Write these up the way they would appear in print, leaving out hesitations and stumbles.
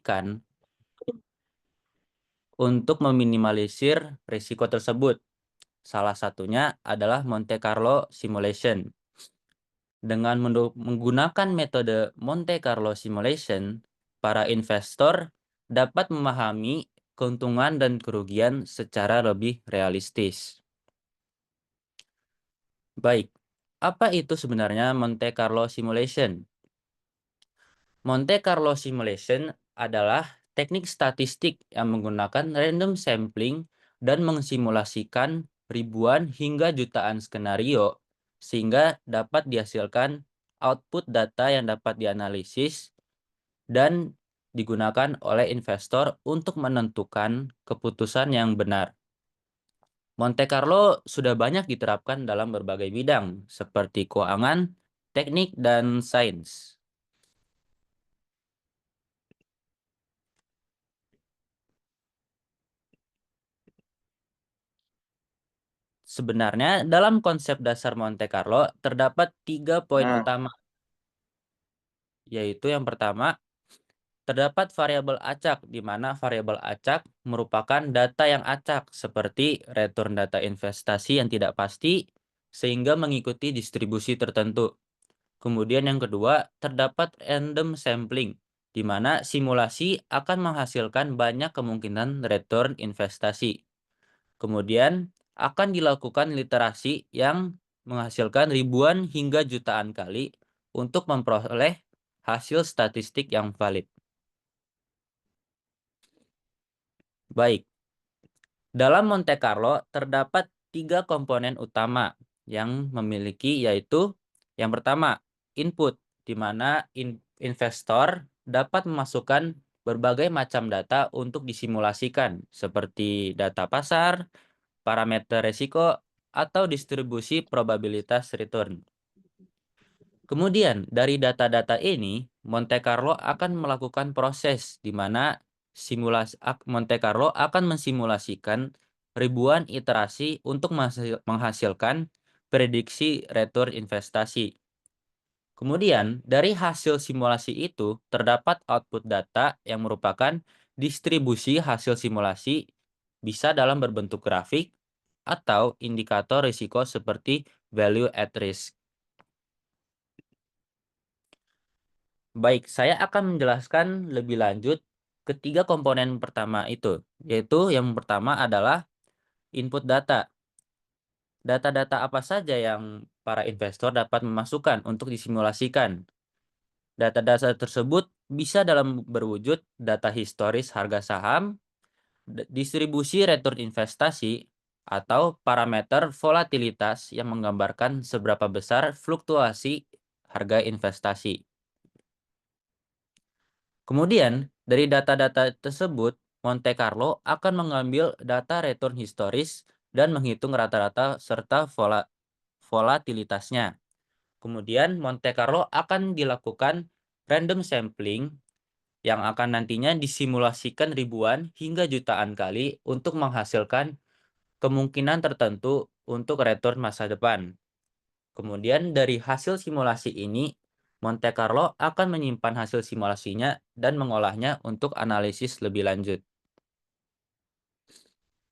diberikan untuk meminimalisir risiko tersebut. Salah satunya adalah Monte Carlo Simulation. Dengan menggunakan metode Monte Carlo Simulation, para investor dapat memahami keuntungan dan kerugian secara lebih realistis. Baik, apa itu sebenarnya Monte Carlo Simulation? Monte Carlo Simulation adalah teknik statistik yang menggunakan random sampling dan mensimulasikan ribuan hingga jutaan skenario sehingga dapat dihasilkan output data yang dapat dianalisis dan digunakan oleh investor untuk menentukan keputusan yang benar. Monte Carlo sudah banyak diterapkan dalam berbagai bidang seperti keuangan, teknik, dan sains. Sebenarnya dalam konsep dasar Monte Carlo terdapat 3 poin Nah, utama, yaitu yang pertama, terdapat variabel acak, di mana variabel acak merupakan data yang acak seperti return data investasi yang tidak pasti sehingga mengikuti distribusi tertentu. Kemudian yang kedua, terdapat random sampling, di mana simulasi akan menghasilkan banyak kemungkinan return investasi. Kemudian akan dilakukan literasi yang menghasilkan ribuan hingga jutaan kali untuk memperoleh hasil statistik yang valid. Baik, dalam Monte Carlo terdapat 3 komponen utama yang memiliki, yaitu yang pertama, input, di mana investor dapat memasukkan berbagai macam data untuk disimulasikan seperti data pasar, parameter risiko, atau distribusi probabilitas return. Kemudian, dari data-data ini, Monte Carlo akan melakukan proses di mana Monte Carlo akan mensimulasikan ribuan iterasi untuk menghasilkan prediksi return investasi. Kemudian, dari hasil simulasi itu terdapat output data yang merupakan distribusi hasil simulasi, bisa dalam berbentuk grafik atau indikator risiko seperti value at risk. Baik, saya akan menjelaskan lebih lanjut ketiga komponen pertama itu, yaitu yang pertama adalah input data. Data-data apa saja yang para investor dapat memasukkan untuk disimulasikan? Data-data tersebut bisa dalam berwujud data historis harga saham, distribusi return investasi, atau parameter volatilitas yang menggambarkan seberapa besar fluktuasi harga investasi. Kemudian, dari data-data tersebut, Monte Carlo akan mengambil data return historis dan menghitung rata-rata serta volatilitasnya. Kemudian, Monte Carlo akan dilakukan random sampling yang akan nantinya disimulasikan ribuan hingga jutaan kali untuk menghasilkan kemungkinan tertentu untuk return masa depan. Kemudian dari hasil simulasi ini, Monte Carlo akan menyimpan hasil simulasinya dan mengolahnya untuk analisis lebih lanjut.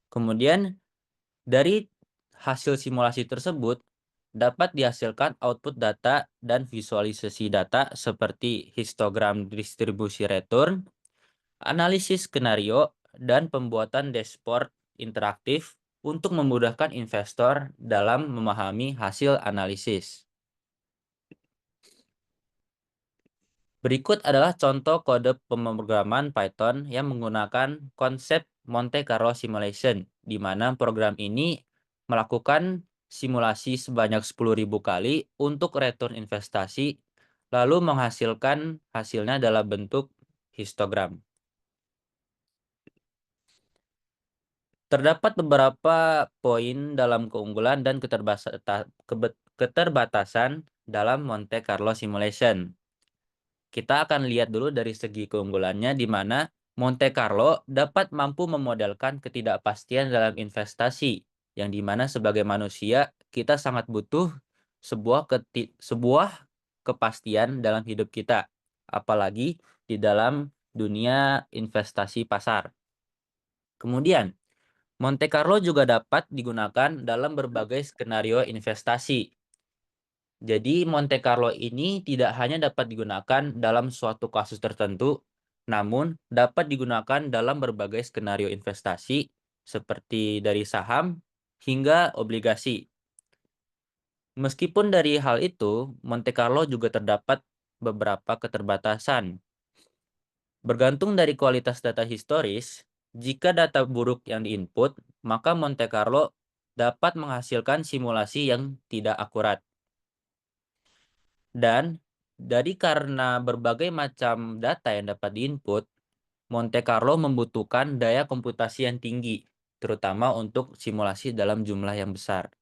Kemudian dari hasil simulasi tersebut dapat dihasilkan output data dan visualisasi data seperti histogram distribusi return, analisis skenario, dan pembuatan dashboard interaktif untuk memudahkan investor dalam memahami hasil analisis. Berikut adalah contoh kode pemrograman Python yang menggunakan konsep Monte Carlo Simulation, di mana program ini melakukan simulasi sebanyak 10.000 kali untuk return investasi, lalu menghasilkan hasilnya dalam bentuk histogram. Terdapat beberapa poin dalam keunggulan dan keterbatasan dalam Monte Carlo Simulation. Kita akan lihat dulu dari segi keunggulannya, di mana Monte Carlo dapat mampu memodelkan ketidakpastian dalam investasi, yang di mana sebagai manusia kita sangat butuh sebuah kepastian dalam hidup kita, apalagi di dalam dunia investasi pasar. Kemudian, Monte Carlo juga dapat digunakan dalam berbagai skenario investasi. Jadi, Monte Carlo ini tidak hanya dapat digunakan dalam suatu kasus tertentu, namun dapat digunakan dalam berbagai skenario investasi, seperti dari saham hingga obligasi. Meskipun dari hal itu, Monte Carlo juga terdapat beberapa keterbatasan. Bergantung dari kualitas data historis, jika data buruk yang diinput, maka Monte Carlo dapat menghasilkan simulasi yang tidak akurat. Dan karena berbagai macam data yang dapat diinput, Monte Carlo membutuhkan daya komputasi yang tinggi, terutama untuk simulasi dalam jumlah yang besar.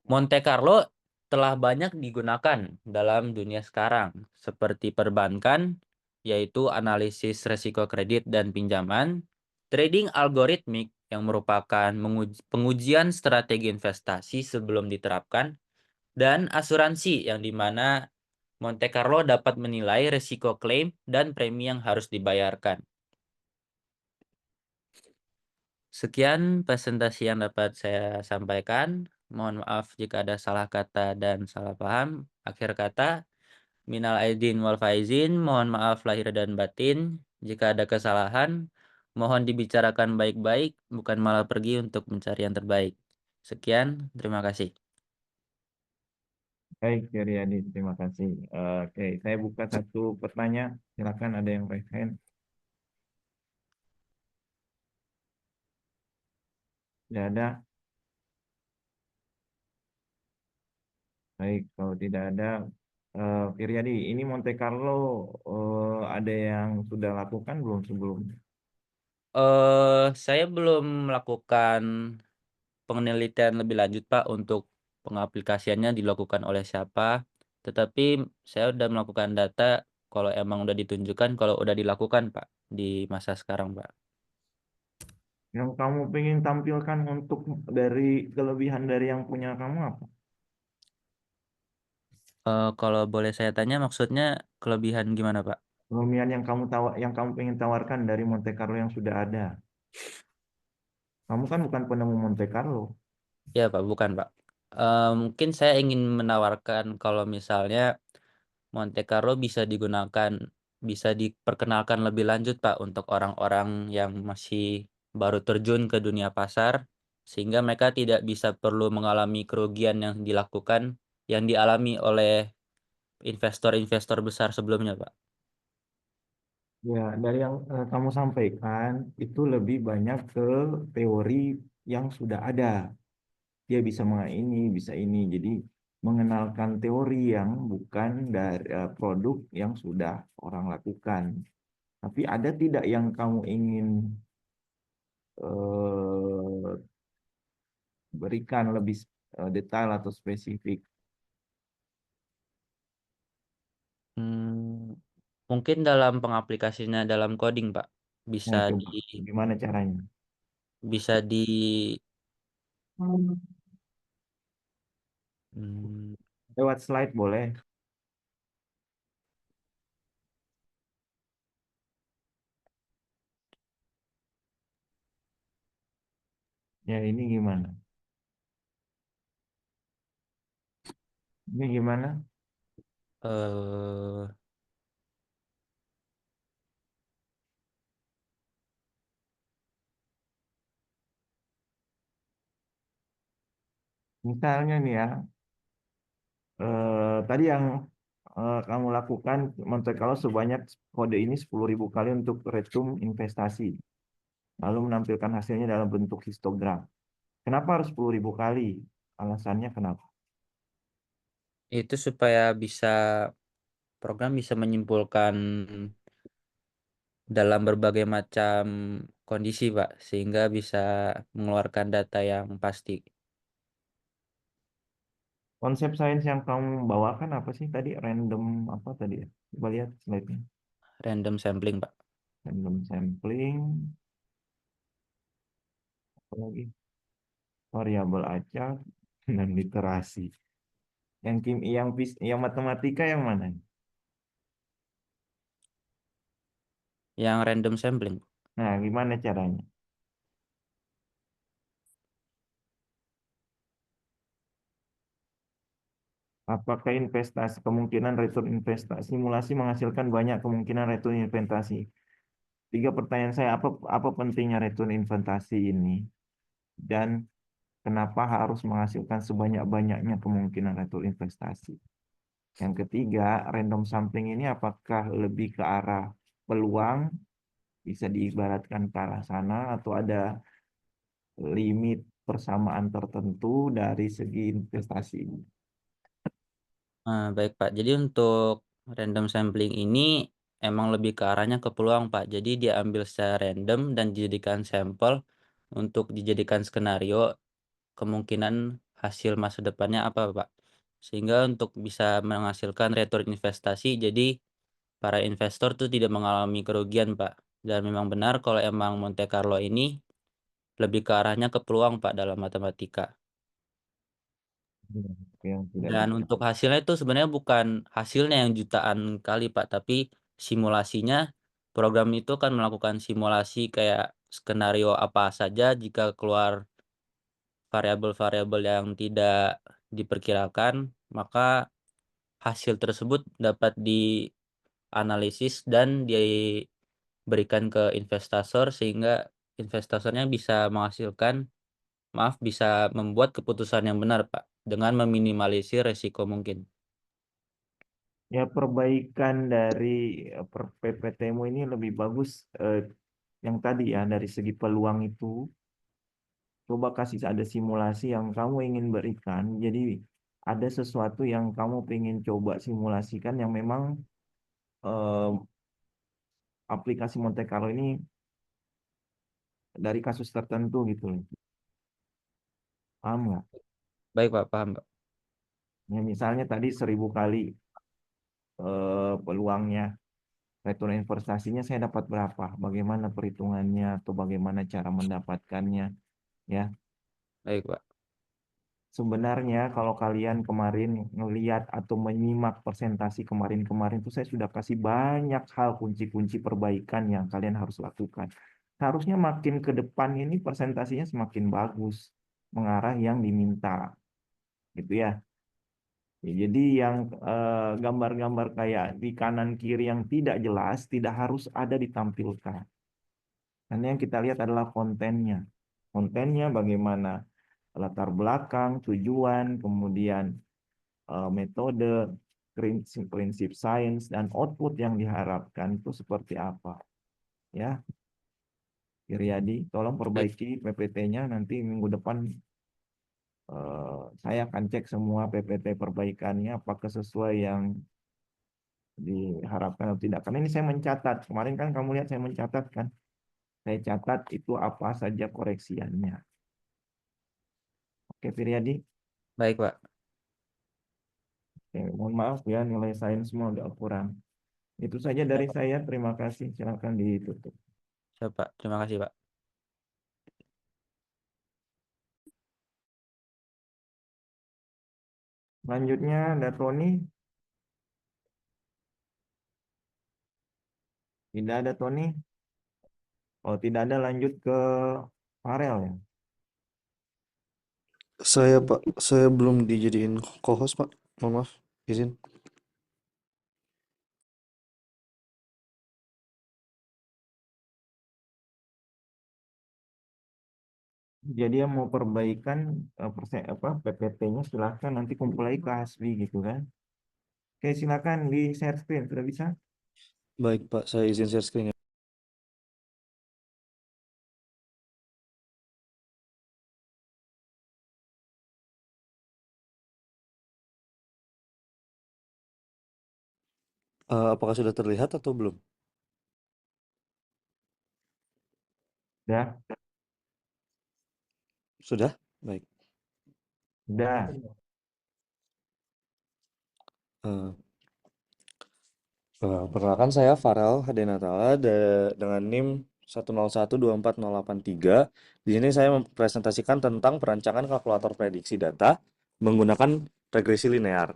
Monte Carlo telah banyak digunakan dalam dunia sekarang, seperti perbankan, yaitu analisis resiko kredit dan pinjaman, trading algoritmik yang merupakan pengujian strategi investasi sebelum diterapkan, dan asuransi yang dimana Monte Carlo dapat menilai resiko klaim dan premi yang harus dibayarkan. Sekian presentasi yang dapat saya sampaikan. Mohon maaf jika ada salah kata dan salah paham. Akhir kata, minal aidin wal faizin, mohon maaf lahir dan batin. Jika ada kesalahan, mohon dibicarakan baik-baik, bukan malah pergi untuk mencari yang terbaik. Sekian, terima kasih. Baik, Riyadi, terima kasih. Oke, saya buka satu pertanyaan. Silakan ada yang raise hand. Tidak ada. Baik, kalau tidak ada, Riyadi, ini Monte Carlo ada yang sudah lakukan belum sebelumnya? Saya belum melakukan penelitian lebih lanjut, Pak, untuk pengaplikasiannya dilakukan oleh siapa. Tetapi saya udah melakukan data kalau emang udah ditunjukkan, kalau udah dilakukan, Pak, di masa sekarang, Pak. Yang kamu pengen tampilkan untuk dari kelebihan dari yang punya kamu apa? Kalau boleh saya tanya, maksudnya kelebihan gimana, Pak? Kelebihan yang kamu pengen tawarkan dari Monte Carlo yang sudah ada. Kamu kan bukan penemu Monte Carlo. Ya, Pak, bukan, Pak. Mungkin saya ingin menawarkan kalau misalnya Monte Carlo bisa digunakan, bisa diperkenalkan lebih lanjut, Pak, untuk orang-orang yang masih baru terjun ke dunia pasar, sehingga mereka tidak bisa perlu mengalami kerugian yang dialami oleh investor-investor besar sebelumnya, Pak. Ya, dari yang kamu sampaikan itu lebih banyak ke teori yang sudah ada. Dia bisa ini, bisa ini. Jadi mengenalkan teori yang bukan dari produk yang sudah orang lakukan. Tapi ada tidak yang kamu ingin eh, berikan lebih detail atau spesifik? Hmm, mungkin dalam pengaplikasinya dalam coding, Pak, bisa Nah, di coba gimana caranya? bisa di Hmm. hmm, Lewat slide boleh. Ya, ini gimana? Ini gimana? eh Misalnya nih ya, tadi yang kamu lakukan Monte Carlo sebanyak kode ini 10.000 kali untuk retum investasi, lalu menampilkan hasilnya dalam bentuk histogram. Kenapa harus 10.000 kali? Alasannya kenapa? itu supaya program bisa menyimpulkan dalam berbagai macam kondisi, Pak, sehingga bisa mengeluarkan data yang pasti. Konsep sains yang kamu bawakan apa sih tadi? Random apa tadi ya? Coba lihat slide-nya. Random sampling, Pak. Random sampling, apa lagi? Variabel acak dan literasi. Yang matematika yang mana? yang random sampling. Nah, gimana caranya? Apakah investasi kemungkinan return investasi simulasi menghasilkan banyak kemungkinan return investasi? Tiga pertanyaan saya, apa pentingnya return investasi ini dan kenapa harus menghasilkan sebanyak-banyaknya kemungkinan return investasi? Yang ketiga, random sampling ini apakah lebih ke arah peluang, bisa diibaratkan ke arah sana, atau ada limit persamaan tertentu dari segi investasi ini? Baik Pak, jadi untuk random sampling ini emang lebih ke arahnya ke peluang Pak. Jadi dia ambil secara random dan dijadikan sampel untuk dijadikan skenario kemungkinan hasil masa depannya apa Pak. Sehingga untuk bisa menghasilkan return investasi, jadi para investor tuh tidak mengalami kerugian Pak. Dan memang benar kalau emang Monte Carlo ini lebih ke arahnya ke peluang Pak dalam matematika. Yang tidak Dan bisa. untuk hasilnya itu sebenarnya bukan hasilnya yang jutaan kali, Pak, tapi simulasinya, program itu kan melakukan simulasi kayak skenario apa saja jika keluar variabel-variabel yang tidak diperkirakan, maka hasil tersebut dapat dianalisis dan diberikan ke investor sehingga investornya bisa bisa membuat keputusan yang benar, Pak, dengan meminimalisir resiko mungkin. Ya, perbaikan dari PPT-mu ini lebih bagus, yang tadi ya, dari segi peluang itu. Coba kasih ada simulasi yang kamu ingin berikan. Jadi ada sesuatu yang kamu ingin coba simulasikan yang memang eh, aplikasi Monte Carlo ini dari kasus tertentu gitu loh. Paham nggak? Baik, Pak, paham, Pak. Ya, misalnya tadi 1.000 kali peluangnya, return investasinya saya dapat berapa? Bagaimana perhitungannya atau bagaimana cara mendapatkannya? Ya, Baik, Pak. sebenarnya kalau kalian kemarin ngeliat atau menyimak presentasi kemarin-kemarin itu saya sudah kasih banyak hal kunci-kunci perbaikan yang kalian harus lakukan. Harusnya makin ke depan ini presentasinya semakin bagus, mengarah yang diminta, gitu ya. Ya, jadi yang gambar-gambar kayak di kanan kiri yang tidak jelas tidak harus ada ditampilkan. Karena yang kita lihat adalah kontennya. Kontennya bagaimana latar belakang, tujuan, kemudian metode, prinsip sains, dan output yang diharapkan itu seperti apa. Ya, Kiryadi, tolong Baik, perbaiki PPT-nya. Nanti minggu depan saya akan cek semua PPT perbaikannya, apakah sesuai yang diharapkan atau tidak. Karena ini saya mencatat. Kemarin kan kamu lihat saya mencatat kan. Saya catat itu apa saja koreksiannya. Oke, Firyadi. baik, Pak. Oke, mohon maaf ya, nilai sains semua agak kurang. Itu saja dari Siap, saya. Terima kasih. Silakan ditutup. siap, Pak. Terima kasih, Pak. Selanjutnya ada Tony. Tidak ada Tony. Oh, tidak ada, lanjut ke Farel ya. Saya Pak, saya belum dijadiin co-host Pak. Mohon maaf, izin. Jadi yang mau perbaikan PPT-nya silahkan nanti kumpul lagi ke Hasbi gitu kan. Oke, silakan di share screen sudah bisa. Baik Pak, saya izin share screen ya. Apakah sudah terlihat atau belum? Sudah, Sudah? Baik. sudah. Eh, Perkenalkan saya Farel Hadenatala dengan NIM 101240883. Di sini saya mempresentasikan tentang perancangan kalkulator prediksi data menggunakan regresi linear.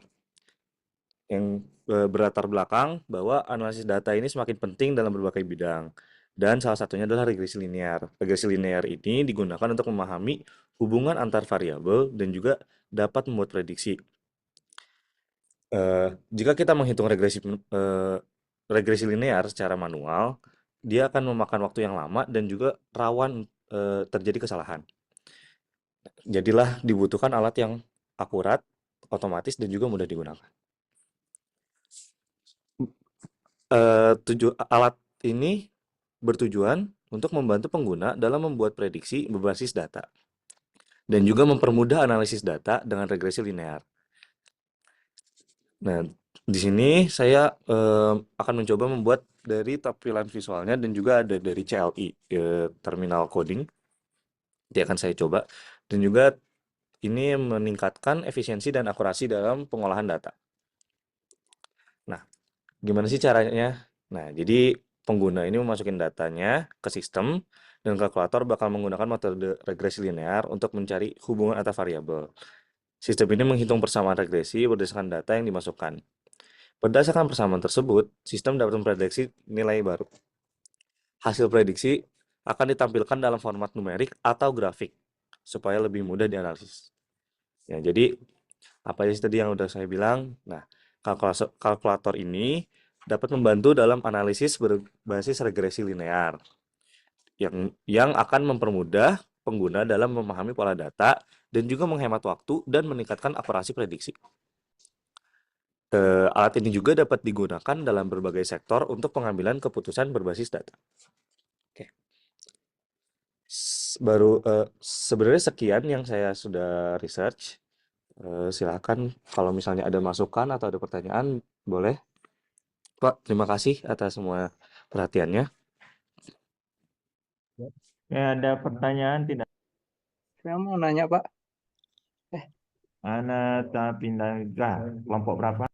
Yang berlatar belakang bahwa analisis data ini semakin penting dalam berbagai bidang. Dan salah satunya adalah regresi linear. Regresi linear ini digunakan untuk memahami hubungan antar variabel dan juga dapat membuat prediksi. Jika kita menghitung regresi linear secara manual, dia akan memakan waktu yang lama dan juga rawan terjadi kesalahan. Jadilah dibutuhkan alat yang akurat, otomatis, dan juga mudah digunakan. Alat ini bertujuan untuk membantu pengguna dalam membuat prediksi berbasis data dan juga mempermudah analisis data dengan regresi linear. Nah, di sini saya akan mencoba membuat dari tampilan visualnya dan juga ada dari CLI, terminal coding. Nanti akan saya coba dan juga ini meningkatkan efisiensi dan akurasi dalam pengolahan data. Nah, gimana sih caranya? Nah, jadi pengguna ini memasukin datanya ke sistem dan kalkulator bakal menggunakan metode regresi linear untuk mencari hubungan antar variabel. Sistem ini menghitung persamaan regresi berdasarkan data yang dimasukkan. Berdasarkan persamaan tersebut, sistem dapat memprediksi nilai baru. Hasil prediksi akan ditampilkan dalam format numerik atau grafik supaya lebih mudah dianalisis. Ya, jadi apa aja tadi yang udah saya bilang? Nah, kalkulator ini dapat membantu dalam analisis berbasis regresi linear yang akan mempermudah pengguna dalam memahami pola data dan juga menghemat waktu dan meningkatkan akurasi prediksi. Alat ini juga dapat digunakan dalam berbagai sektor untuk pengambilan keputusan berbasis data. Oke. Sebenarnya sekian yang saya sudah research. Silakan kalau misalnya ada masukan atau ada pertanyaan, boleh. Pak, terima kasih atas semua perhatiannya. Ada pertanyaan tidak? Saya mau nanya, Pak. Anata Pindaga, kelompok berapa?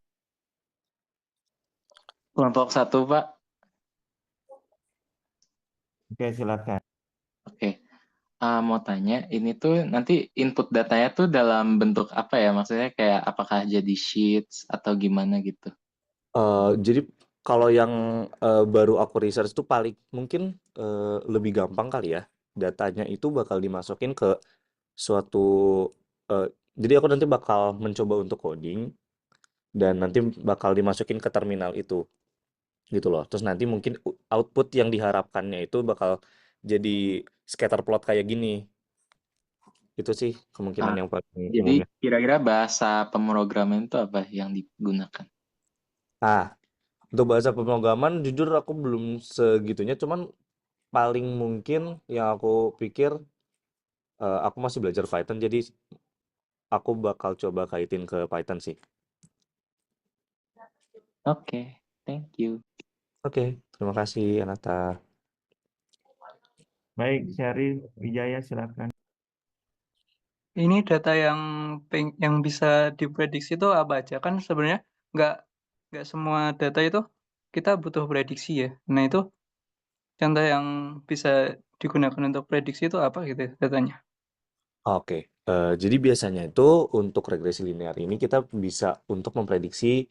Kelompok 1, Pak. Oke, silakan. Oke. Mau tanya, ini tuh nanti input datanya tuh dalam bentuk apa ya? Maksudnya kayak apakah jadi sheets atau gimana gitu? Jadi kalau yang baru aku research itu paling mungkin lebih gampang kali ya. Datanya itu bakal dimasukin ke suatu eh, jadi aku nanti bakal mencoba untuk coding dan nanti bakal dimasukin ke terminal itu gitu loh. Terus nanti mungkin output yang diharapkannya itu bakal jadi scatter plot kayak gini. Itu sih kemungkinan Ah, yang paling jadi umumnya. kira-kira bahasa pemrograman itu apa yang digunakan? Ah, untuk bahasa pemrograman jujur aku belum segitunya, cuman paling mungkin yang aku pikir aku masih belajar Python jadi aku bakal coba kaitin ke Python sih. Oke, thank you. Oke, terima kasih Anata. Baik, Syarif Wijaya, silakan. Ini data yang bisa diprediksi itu apa aja? Kan sebenarnya nggak nggak semua data itu kita butuh prediksi ya. Nah itu contoh yang bisa digunakan untuk prediksi itu apa gitu ya datanya? Oke, jadi biasanya itu untuk regresi linear ini kita bisa untuk memprediksi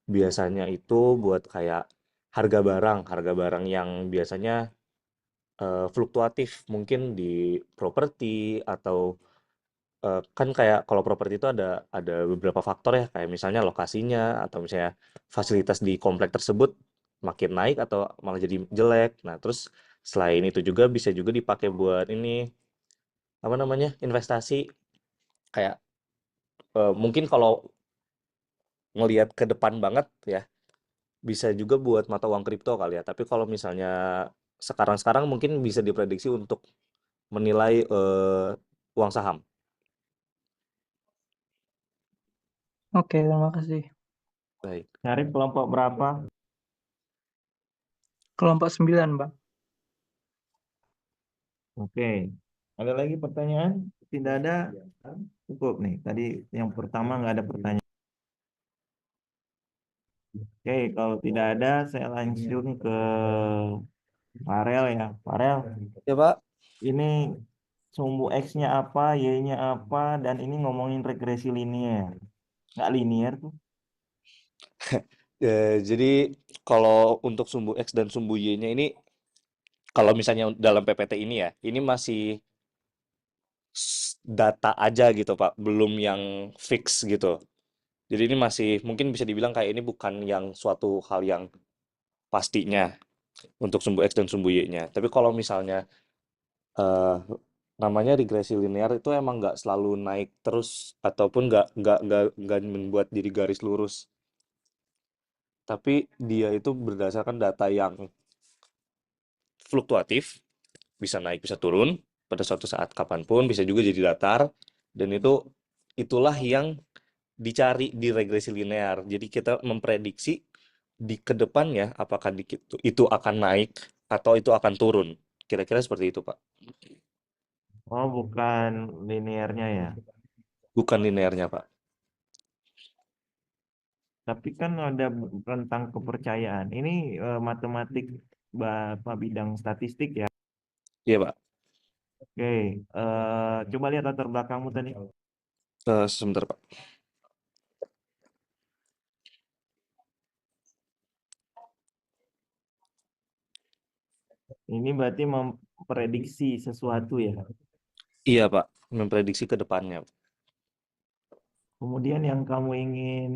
biasanya itu buat kayak harga barang yang biasanya fluktuatif mungkin di properti atau kan kayak kalau properti itu ada beberapa faktor ya kayak misalnya lokasinya atau misalnya fasilitas di komplek tersebut makin naik atau malah jadi jelek. Nah, terus selain itu juga bisa juga dipakai buat ini apa namanya investasi kayak mungkin kalau ngelihat ke depan banget ya bisa juga buat mata uang kripto kali ya. Tapi kalau misalnya sekarang-sekarang mungkin bisa diprediksi untuk menilai uang saham. Oke, terima kasih. Baik. Syarif kelompok berapa? Kelompok 9, Pak. Oke. Ada lagi pertanyaan? Tidak ada? Cukup nih. Tadi yang pertama nggak ada pertanyaan. Oke, kalau tidak ada, saya lanjut ke Farel ya. Farel, Ya, Pak. ini sumbu X-nya apa, Y-nya apa, dan ini ngomongin regresi linear. Nggak linear tuh. Jadi kalau untuk sumbu X dan sumbu Y-nya ini, kalau misalnya dalam PPT ini ya, ini masih data aja gitu Pak, belum yang fix gitu. Jadi ini masih mungkin bisa dibilang kayak ini bukan yang suatu hal yang pastinya untuk sumbu X dan sumbu Y-nya. Tapi kalau misalnya eh, namanya regresi linear itu emang nggak selalu naik terus ataupun nggak membuat jadi garis lurus. Tapi dia itu berdasarkan data yang fluktuatif, bisa naik bisa turun pada suatu saat kapanpun, bisa juga jadi datar, dan itulah yang dicari di regresi linear. Jadi kita memprediksi di kedepannya apakah itu akan naik atau itu akan turun. Kira-kira seperti itu, Pak. Oh, bukan linearnya ya. Bukan linearnya, Pak. Tapi kan ada rentang kepercayaan. Ini matematik Bapak bidang statistik ya. Iya, Pak. Oke, coba lihat latar belakangmu tadi. Sebentar, Pak. Ini berarti memprediksi sesuatu ya. Iya, Pak. Memprediksi ke depannya. Kemudian yang kamu ingin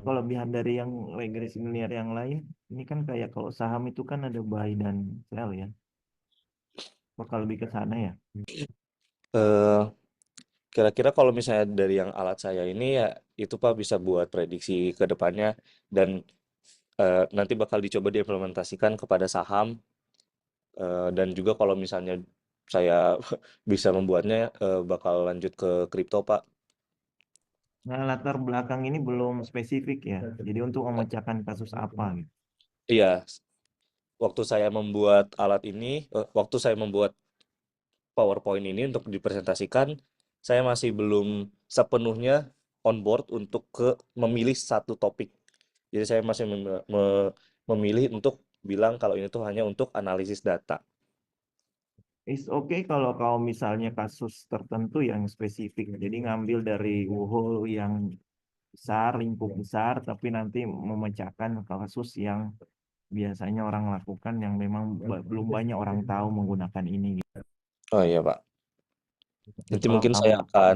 kelebihan dari yang regresi linear yang lain, ini kan kayak kalau saham itu kan ada buy dan sell ya. Bakal lebih ke sana ya. Eh, Kira-kira kalau misalnya dari yang alat saya ini ya itu Pak bisa buat prediksi ke depannya dan nanti bakal dicoba diimplementasikan kepada saham dan juga kalau misalnya saya bisa membuatnya bakal lanjut ke kripto Pak. Nah, latar belakang ini belum spesifik ya. Jadi untuk memecahkan kasus apa gitu. Iya, waktu saya membuat alat ini, waktu saya membuat PowerPoint ini untuk dipresentasikan, saya masih belum sepenuhnya on board untuk memilih satu topik. Jadi saya masih memilih untuk bilang kalau ini tuh hanya untuk analisis data. It's okay kalau kau misalnya kasus tertentu yang spesifik. Jadi ngambil dari whole yang besar, lingkup besar, tapi nanti memecahkan kasus yang biasanya orang lakukan yang memang belum banyak orang tahu menggunakan ini gitu. Oh iya Pak. Jadi Nanti kalau mungkin kamu saya akan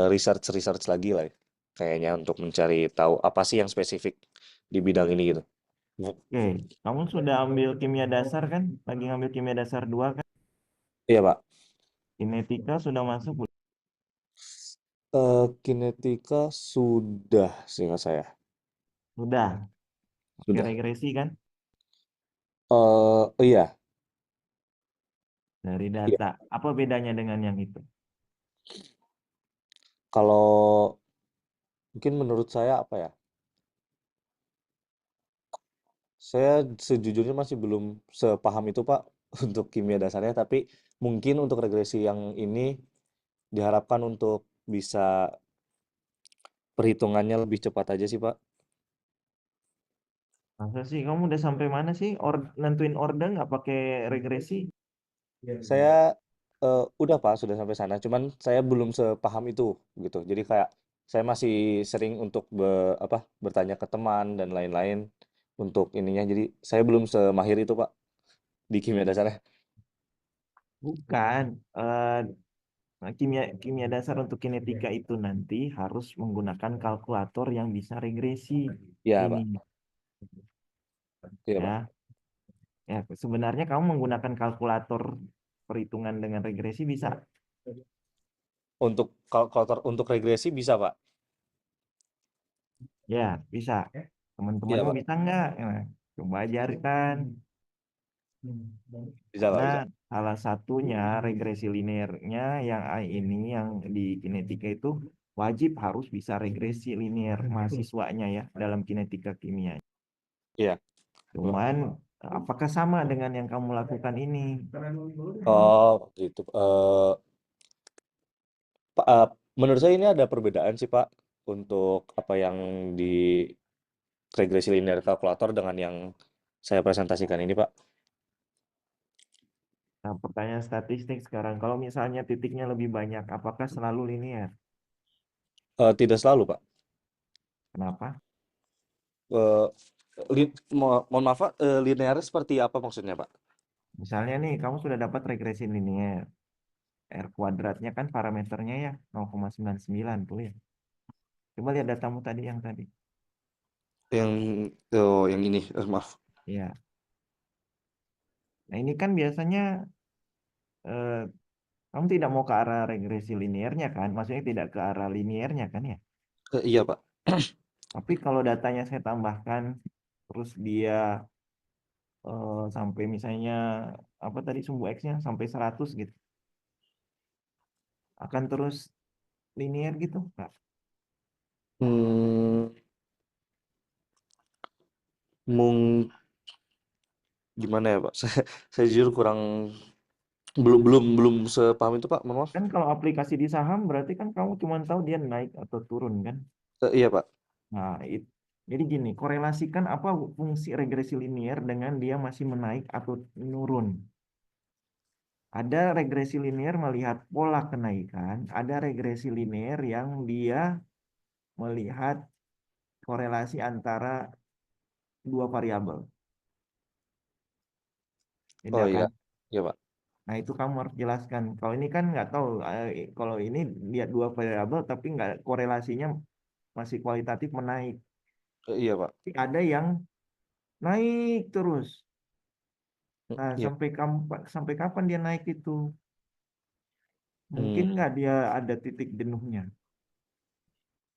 research lagi lah ya, kayaknya untuk mencari tahu apa sih yang spesifik di bidang ini gitu. oke, kamu sudah ambil kimia dasar kan? Lagi ngambil kimia dasar 2 kan? Iya Pak. Kinetika sudah masuk belum? Kinetika sudah seingat saya. Sudah. Pakai Sudah. regresi kan? Iya, Dari iya. data. Apa bedanya dengan yang itu? Kalau mungkin menurut saya apa ya? Saya sejujurnya masih belum sepaham itu Pak untuk kimia dasarnya, tapi mungkin untuk regresi yang ini diharapkan untuk bisa perhitungannya lebih cepat aja sih Pak. Masa sih kamu udah sampai mana sih? Nentuin order nggak pakai regresi? Saya udah Pak sudah sampai sana, cuman saya belum sepaham itu gitu. Jadi kayak saya masih sering untuk bertanya ke teman dan lain-lain untuk ininya. Jadi saya belum semahir itu Pak di kimia dasarnya. Bukan. Kimia kimia dasar untuk kinetika itu nanti harus menggunakan kalkulator yang bisa regresi. Iya Ini Pak. Iya Pak. ya. Ya, sebenarnya kamu menggunakan kalkulator perhitungan dengan regresi bisa. Untuk kalkulator untuk regresi bisa Pak. Ya, bisa. Iya Teman-temanmu Pak. bisa nggak? Nah, coba ajarkan. Bisa Pak Karena bisa. salah satunya regresi linearnya yang ini yang di kinetika itu wajib harus bisa regresi linear mahasiswanya ya dalam kinetika kimia. Iya. Cuman apakah sama dengan yang kamu lakukan ini? Oh gitu. Menurut saya ini ada perbedaan sih Pak untuk apa yang di regresi linear kalkulator dengan yang saya presentasikan ini Pak. Nah, pertanyaan statistik sekarang, kalau misalnya titiknya lebih banyak, apakah selalu linear? Tidak selalu Pak. Kenapa? Eh, mohon maaf Pak, linear seperti apa maksudnya Pak? Misalnya nih, kamu sudah dapat regresi linear. R kuadratnya kan parameternya ya 0,99 tuh ya. Coba lihat datamu tadi yang tadi. Yang oh, yang ini, maaf. Ya. Nah, ini kan biasanya eh, kamu tidak mau ke arah regresi linearnya kan? Maksudnya tidak ke arah linearnya kan ya? Iya Pak. Tapi kalau datanya saya tambahkan, terus dia sampai misalnya apa tadi sumbu X-nya sampai 100 gitu. Akan terus linear gitu, Kak. Hmm, mung gimana ya Pak? Saya jujur kurang belum sepaham itu Pak, mohon maaf. Kan kalau aplikasi di saham berarti kan kamu cuma tahu dia naik atau turun kan? Iya Pak. Nah, jadi gini, korelasikan apa fungsi regresi linear dengan dia masih menaik atau menurun. Ada regresi linear melihat pola kenaikan, ada regresi linear yang dia melihat korelasi antara dua variabel. Beda Oh iya, kan? iya Pak. Nah, itu kamu harus jelaskan. Kalau ini kan nggak tahu, kalau ini lihat dua variabel tapi nggak korelasinya masih kualitatif menaik. Iya Pak. Tapi ada yang naik terus. Nah, Iya. sampai kapan dia naik itu? Hmm, Mungkin nggak dia ada titik jenuhnya.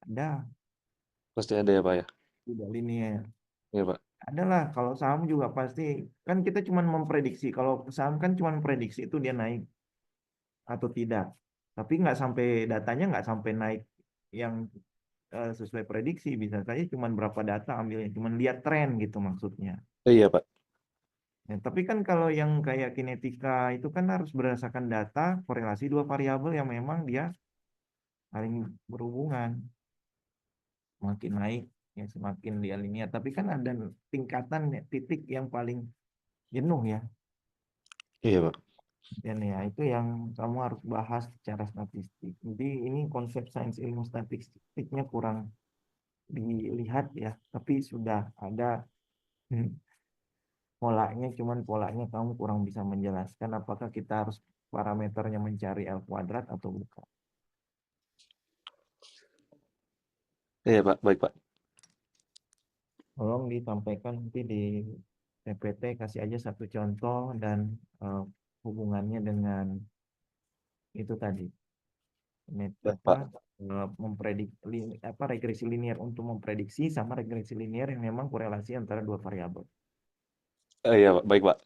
Ada, pasti ada ya Pak ya. tidak linear. Iya Pak. Adalah kalau saham juga pasti kan kita cuma memprediksi. Kalau saham kan cuma prediksi itu dia naik atau tidak. Tapi nggak sampai datanya nggak sampai naik yang sesuai prediksi. Bisa saja cuma berapa data ambilnya, cuma lihat tren gitu maksudnya. Iya Pak. Ya, tapi kan kalau yang kayak kinetika itu kan harus berdasarkan data korelasi dua variabel yang memang dia saling berhubungan. Semakin naik ya semakin dia linear. Tapi kan ada tingkatan ya, titik yang paling jenuh ya. Iya Pak. Dan ya itu yang kamu harus bahas secara statistik. Jadi ini konsep sains ilmu statistiknya kurang dilihat ya, tapi sudah ada polanya, cuman polanya kamu kurang bisa menjelaskan apakah kita harus parameternya mencari L kuadrat atau bukan. Iya Pak, baik Pak. Tolong disampaikan nanti di PPT, kasih aja satu contoh dan hubungannya dengan itu tadi. Ini Baik apa Pak. apa regresi linear untuk memprediksi sama regresi linear yang memang korelasi antara dua variabel. Iya Pak, baik Pak.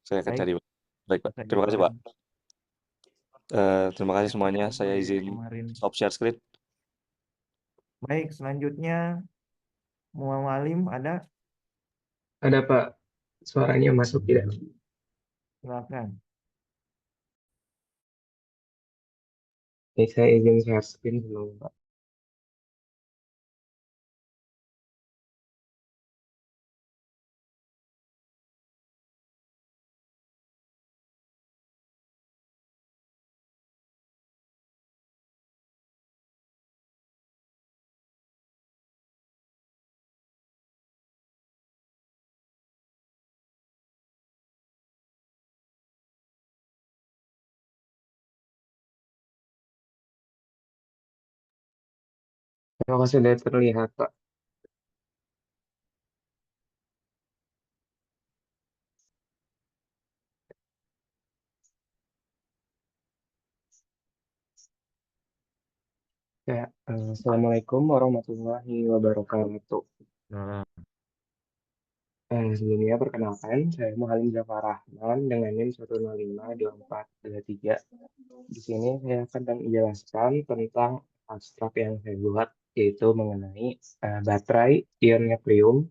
Saya akan Baik, cari Pak. Baik Pak. itu saja Terima kasih Pak. paling Terima kasih semuanya. Saya yang izin kemarin. stop share screen. Baik, selanjutnya Muawalim ada, Ada Pak, suaranya masuk tidak? silakan. Baik, saya izin share screen dulu Pak. Terima kasih sudah terlihat Pak. Ya, Assalamualaikum warahmatullahi wabarakatuh. Nah, Sebelumnya perkenalkan, saya Muhalim Zafar Rahman dengan NIM 1052423. Di sini saya akan menjelaskan tentang abstrak yang saya buat, yaitu mengenai baterai ion nukleum,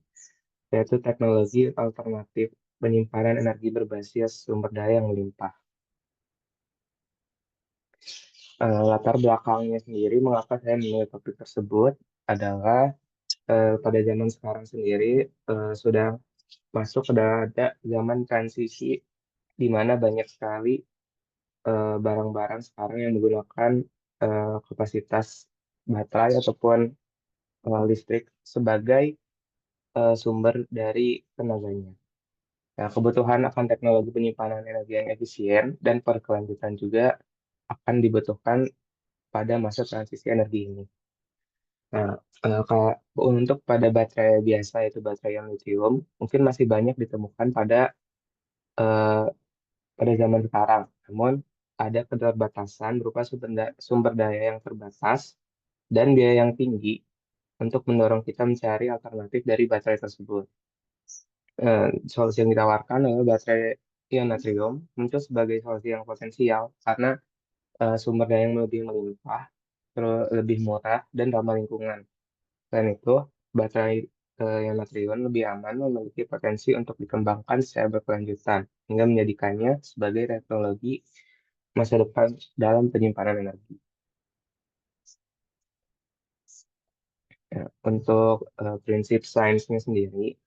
yaitu teknologi alternatif penyimpanan energi berbasis sumber daya yang melimpah. Latar belakangnya sendiri mengapa saya memilih topik tersebut adalah pada zaman sekarang sendiri sudah masuk ke ada zaman transisi di mana banyak sekali barang-barang sekarang yang menggunakan kapasitas baterai ataupun listrik sebagai sumber dari tenaganya. Nah, kebutuhan akan teknologi penyimpanan energi yang efisien dan berkelanjutan juga akan dibutuhkan pada masa transisi energi ini. Nah, untuk pada baterai biasa, yaitu baterai yang lithium, mungkin masih banyak ditemukan eh, pada zaman sekarang. Namun, ada keterbatasan berupa sumber daya yang terbatas dan biaya yang tinggi untuk mendorong kita mencari alternatif dari baterai tersebut. Solusi yang ditawarkan adalah baterai ion natrium muncul sebagai solusi yang potensial karena sumber daya yang lebih melimpah, terus lebih murah, dan ramah lingkungan. Selain itu, baterai ion natrium lebih aman, memiliki potensi untuk dikembangkan secara berkelanjutan, hingga menjadikannya sebagai teknologi masa depan dalam penyimpanan energi. Ya, untuk prinsip sainsnya sendiri,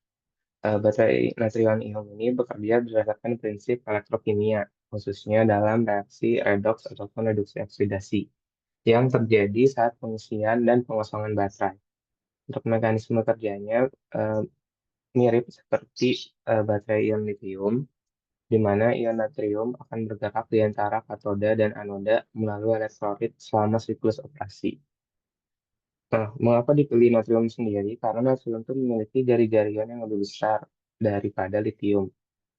baterai natrium ion ini bekerja berdasarkan prinsip elektrokimia, khususnya dalam reaksi redoks ataupun reduksi oksidasi, yang terjadi saat pengisian dan pengosongan baterai. Untuk mekanisme kerjanya mirip seperti baterai ion lithium, di mana ion natrium akan bergerak di antara katoda dan anoda melalui elektrolit selama siklus operasi. Nah, mengapa dipilih natrium sendiri? Karena natrium itu memiliki jari-jari ion yang lebih besar daripada lithium,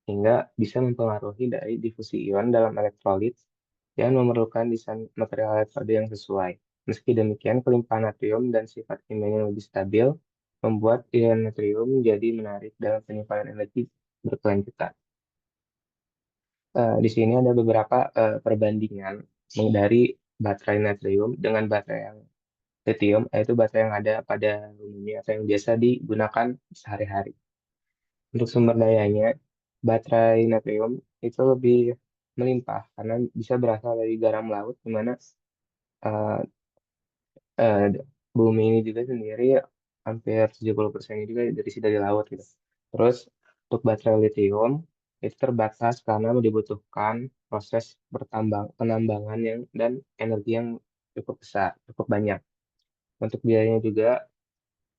sehingga bisa mempengaruhi dari difusi ion dalam elektrolit yang memerlukan desain material elektroda yang sesuai. Meski demikian, kelimpahan natrium dan sifat kimianya yang lebih stabil membuat ion natrium menjadi menarik dalam penyimpanan energi berkelanjutan. Di sini ada beberapa perbandingan dari baterai natrium dengan baterai yang lithium, yaitu baterai yang ada pada umumnya atau yang biasa digunakan sehari-hari. Untuk sumber dayanya, baterai natrium itu lebih melimpah karena bisa berasal dari garam laut, di mana eh, eh, bumi ini juga sendiri hampir 70% juga dari laut gitu. Terus untuk baterai lithium itu terbatas karena dibutuhkan proses penambangan dan energi yang cukup besar, cukup banyak. Untuk biayanya juga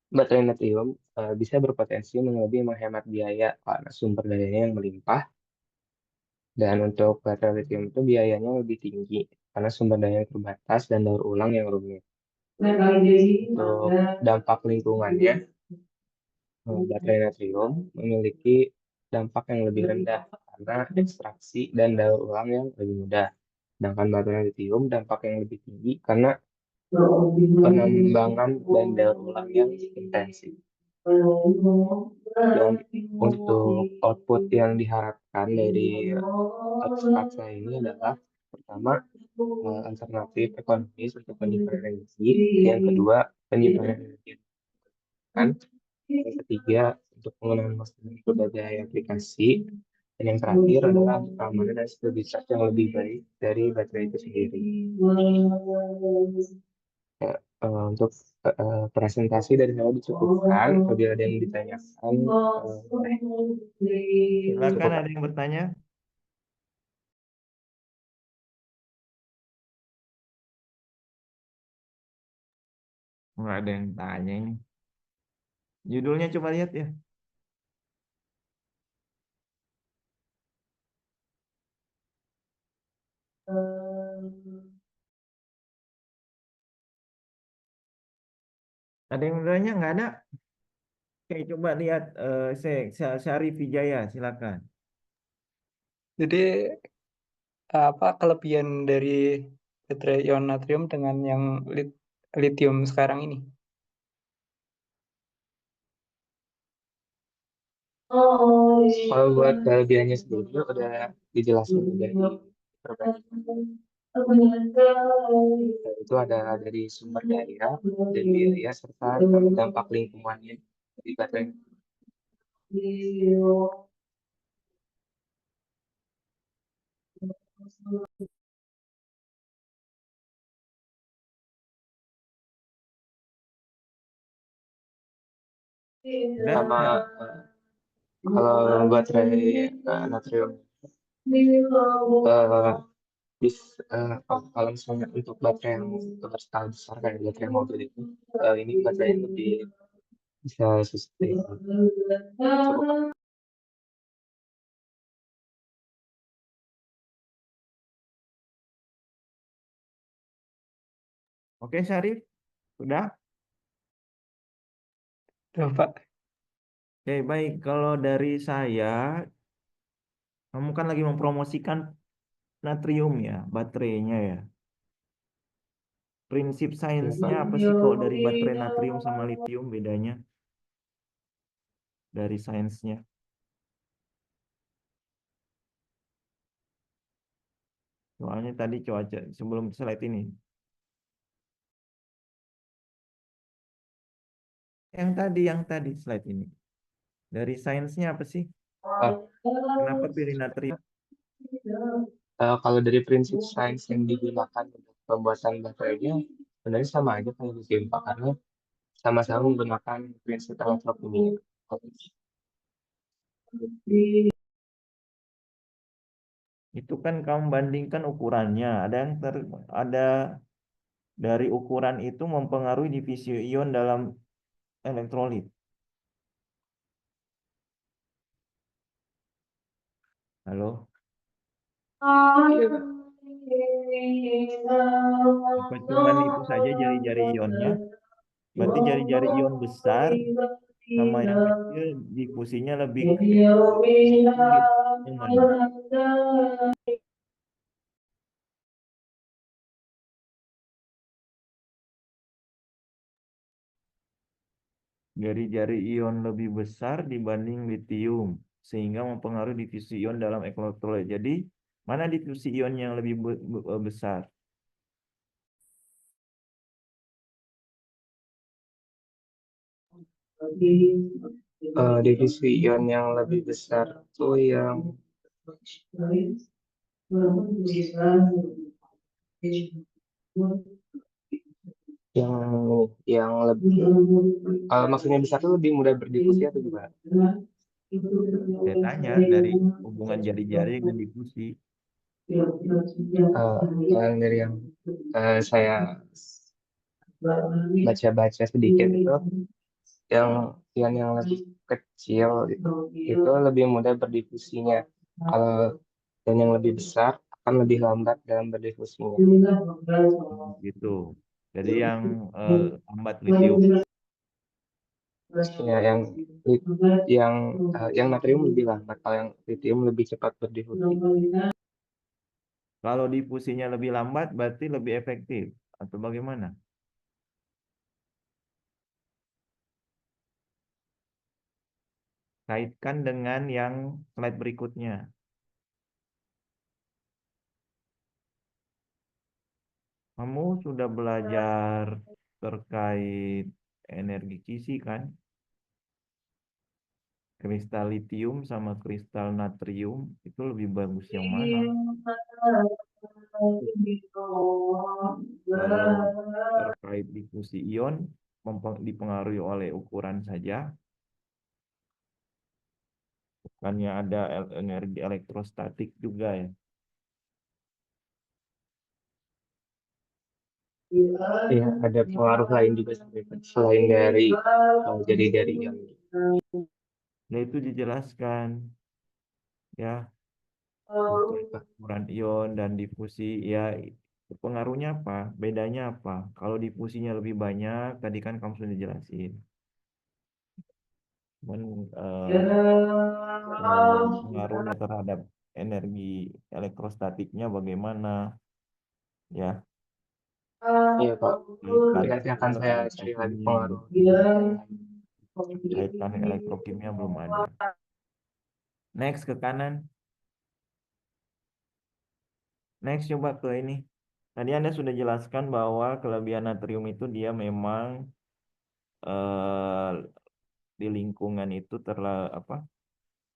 baterai lithium bisa berpotensi lebih menghemat biaya karena sumber dayanya yang melimpah, dan untuk baterai lithium itu biayanya lebih tinggi karena sumber daya yang terbatas dan daur ulang yang rumit. Untuk dampak lingkungannya, baterai natrium memiliki dampak yang lebih rendah karena ekstraksi dan daur ulang yang lebih mudah. Sedangkan baterai lithium dampak yang lebih tinggi karena penambangan dan daur ulang yang intensif. Dan untuk output yang diharapkan dari ekstraksi ini adalah pertama, alternatif ekonomis untuk penyimpanan energi, yang kedua penyimpanan energi kan, yang ketiga untuk penggunaan masker berbagai aplikasi, dan yang terakhir adalah keamanan dan stabilitas yang lebih baik dari baterai itu sendiri. Ya, untuk presentasi dari saya dicukupkan. Apabila ada yang ditanyakan, Silakan, cukup. ada yang bertanya? Nggak ada yang tanya ini. Judulnya coba lihat ya. Ada yang bertanya? Nggak ada? Oke, coba lihat Syarif Wijaya, silakan. Jadi apa kelebihan dari baterai ion natrium dengan yang lithium sekarang ini? Kalau buat kelebihannya sendiri udah dijelaskan juga di perbandingan. Itu ada dari sumber daya dan biaya serta dampak lingkungannya di baterai. Udah? Sama Ya. kalau baterai natrium, eh, Kalau misalnya untuk baterai yang berskala besar kayak baterai mobil itu, ini baterainya lebih bisa sustain. Cukup. Oke, Syarif, sudah? Tuh, Pak. Oke, baik. Kalau dari saya, kamu kan lagi mempromosikan natrium ya, baterainya ya. Prinsip Ya, sainsnya Pak. apa sih kalau dari baterai natrium sama litium bedanya? Dari sainsnya. Soalnya tadi cuaca sebelum slide ini. Yang tadi slide ini. Dari sainsnya apa sih? Kenapa pilih natrium? Kalau dari prinsip sains yang digunakan untuk pembuatan baterainya, sebenarnya sama aja kayak lithium, Pak, karena sama-sama menggunakan prinsip elektrokimia. Itu kan kamu bandingkan ukurannya. Ada dari ukuran itu mempengaruhi divisi ion dalam elektrolit. Halo? Apa cuman itu saja jari-jari ionnya? Berarti jari-jari ion besar sama yang kecil difusinya lebih sulit. Gimana? Jari-jari ion lebih besar dibanding litium sehingga mempengaruhi diffusi ion dalam elektrolit. Jadi, mana diffusi ion yang lebih besar? Divisi ion yang lebih besar itu yang lebih maksudnya besar itu lebih mudah berdifusi atau gimana? Saya tanya dari hubungan jari-jari dengan diffusi. Yang dari yang saya baca-baca sedikit itu yang lebih kecil itu lebih mudah berdifusinya. Kalau dan yang lebih besar akan lebih lambat dalam berdifusinya. Gitu. Jadi yang lambat litium. Ya, yang natrium lebih lambat, kalau yang litium lebih cepat berdifusi. Kalau difusinya lebih lambat berarti lebih efektif atau bagaimana? Kaitkan dengan yang slide berikutnya. Kamu sudah belajar terkait energi kisi kan? Kristal litium sama kristal natrium itu lebih bagus yang mana? Kalau terkait difusi ion dipengaruhi oleh ukuran saja, bukannya ada energi elektrostatik juga ya. Ya, ada pengaruh lain juga selain dari ion. Nah itu dijelaskan ya, ukuran ion dan difusi ya, pengaruhnya apa? Bedanya apa? Kalau difusinya lebih banyak, tadi kan kamu sudah jelasin. Cuman pengaruhnya terhadap energi elektrostatiknya bagaimana ya? Iya, Pak. Nanti akan saya cari lagi pengaruh. Kaitan elektrokimia belum ada. Next ke kanan. Next coba ke ini. Tadi Anda sudah jelaskan bahwa kelebihan natrium itu dia memang di lingkungan itu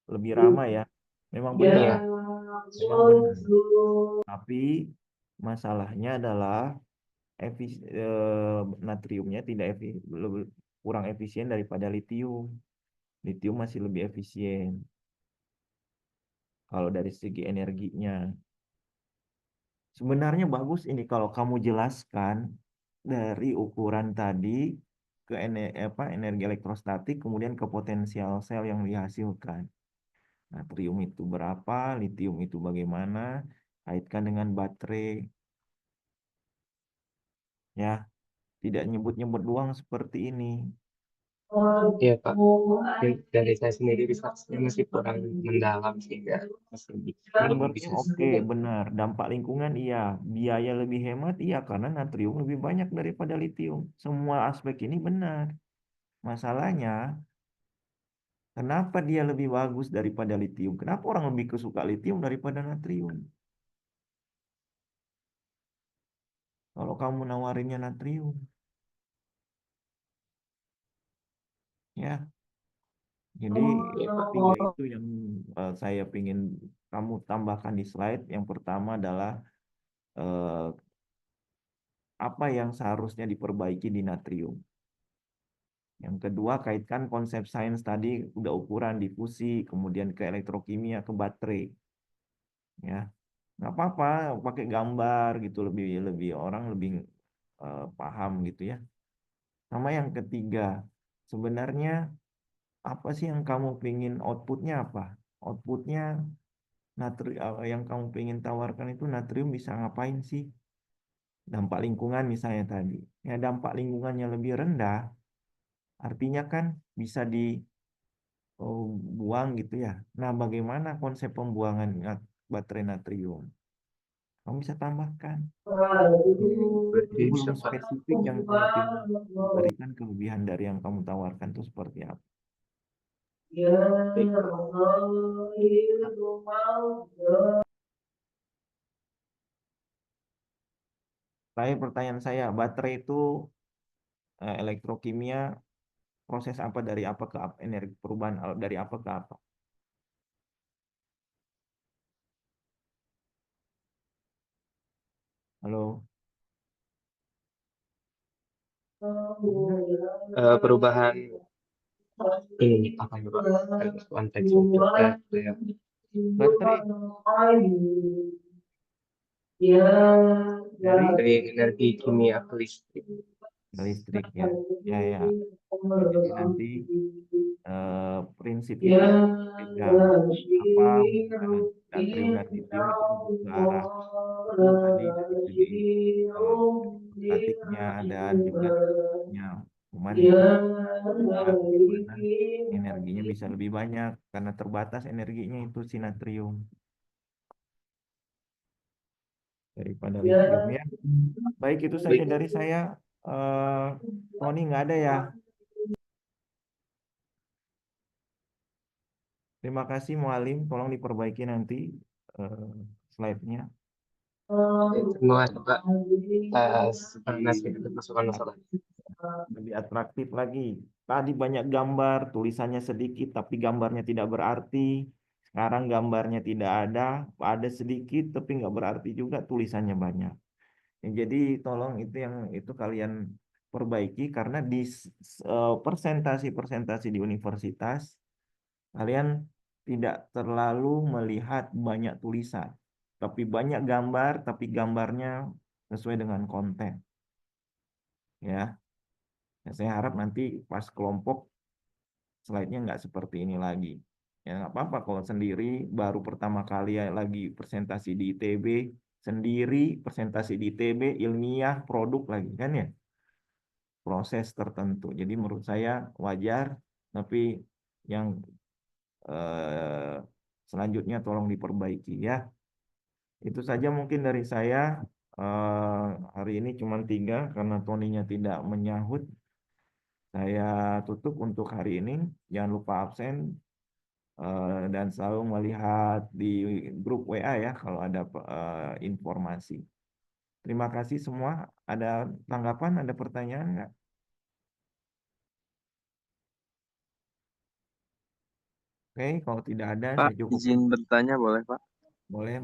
lebih ramai ya. Memang benar. Memang benar. Tapi masalahnya adalah natriumnya lebih kurang efisien daripada litium. Litium masih lebih efisien kalau dari segi energinya. Sebenarnya bagus ini kalau kamu jelaskan dari ukuran tadi ke energi elektrostatik, kemudian ke potensial sel yang dihasilkan. Natrium itu berapa, litium itu bagaimana, kaitkan dengan baterai, ya. Tidak nyebut-nyebut doang seperti ini. Iya Pak, mungkin dari saya sendiri research-nya masih kurang mendalam sehingga masih belum bisa. Oke, benar. Dampak lingkungan iya, biaya lebih hemat iya karena natrium lebih banyak daripada litium. Semua aspek ini benar. Masalahnya, kenapa dia lebih bagus daripada litium? Kenapa orang lebih kesuka litium daripada natrium? Kalau kamu nawarinnya natrium, ya. Jadi tiga itu yang saya pingin kamu tambahkan di slide. Yang pertama adalah eh, apa yang seharusnya diperbaiki di natrium. Yang kedua, kaitkan konsep sains tadi, udah ukuran difusi, kemudian ke elektrokimia, ke baterai. Ya, nggak apa-apa, pakai gambar gitu, lebih lebih orang lebih paham gitu ya. Sama yang ketiga, sebenarnya apa sih yang kamu pingin outputnya apa? Outputnya yang kamu pingin tawarkan itu natrium bisa ngapain sih? Dampak lingkungan misalnya tadi. Ya, dampak lingkungannya lebih rendah, artinya kan bisa dibuang gitu ya. Nah, bagaimana konsep pembuangan baterai natrium? Kamu bisa tambahkan. Berarti Ini bisa belum Pak. spesifik yang kamu pingin berikan kelebihan dari yang kamu tawarkan itu seperti apa. Baik, Pak. Terakhir pertanyaan saya, baterai itu elektrokimia proses apa dari apa ke apa, energi perubahan dari apa ke apa? Halo, Perubahan ini apa ya Pak? Konteks untuk ya. baterai Dari energi kimia ke listrik. listrik ya, ya ya. Jadi nanti prinsipnya beda. Apa hubungan natrium dan litium itu lebih ke arah tadi dari segi statiknya dan juga cuman ini bagaimana energinya bisa lebih banyak karena terbatas energinya itu si natrium daripada litium ya. Baik, itu saja Baik. dari saya. Tony nggak ada ya. Terima kasih Mualim, tolong diperbaiki nanti slide-nya. Terima kasih Pak atas nasihat dan masukan-masukan. Lebih atraktif lagi. Tadi banyak gambar, tulisannya sedikit, tapi gambarnya tidak berarti. Sekarang gambarnya tidak ada sedikit, tapi nggak berarti juga tulisannya banyak. Ya, jadi tolong itu kalian perbaiki karena di presentasi di universitas kalian tidak terlalu melihat banyak tulisan, tapi banyak gambar, tapi gambarnya sesuai dengan konten. Ya. Ya, saya harap nanti pas kelompok slide-nya nggak seperti ini lagi. Ya nggak apa-apa kalau sendiri baru pertama kali lagi presentasi di ITB, sendiri presentasi di ITB, ilmiah, produk lagi kan ya. Proses tertentu. Jadi menurut saya wajar, tapi yang eh, selanjutnya tolong diperbaiki ya. Itu saja mungkin dari saya. Hari ini cuma 3 karena Toninya tidak menyahut. Saya tutup untuk hari ini. Jangan lupa absen dan selalu melihat di grup WA ya kalau ada informasi. Terima kasih semua. Ada tanggapan, ada pertanyaan nggak? Oke, kalau tidak ada Pak, saya cukup. izin bertanya boleh Pak? Boleh.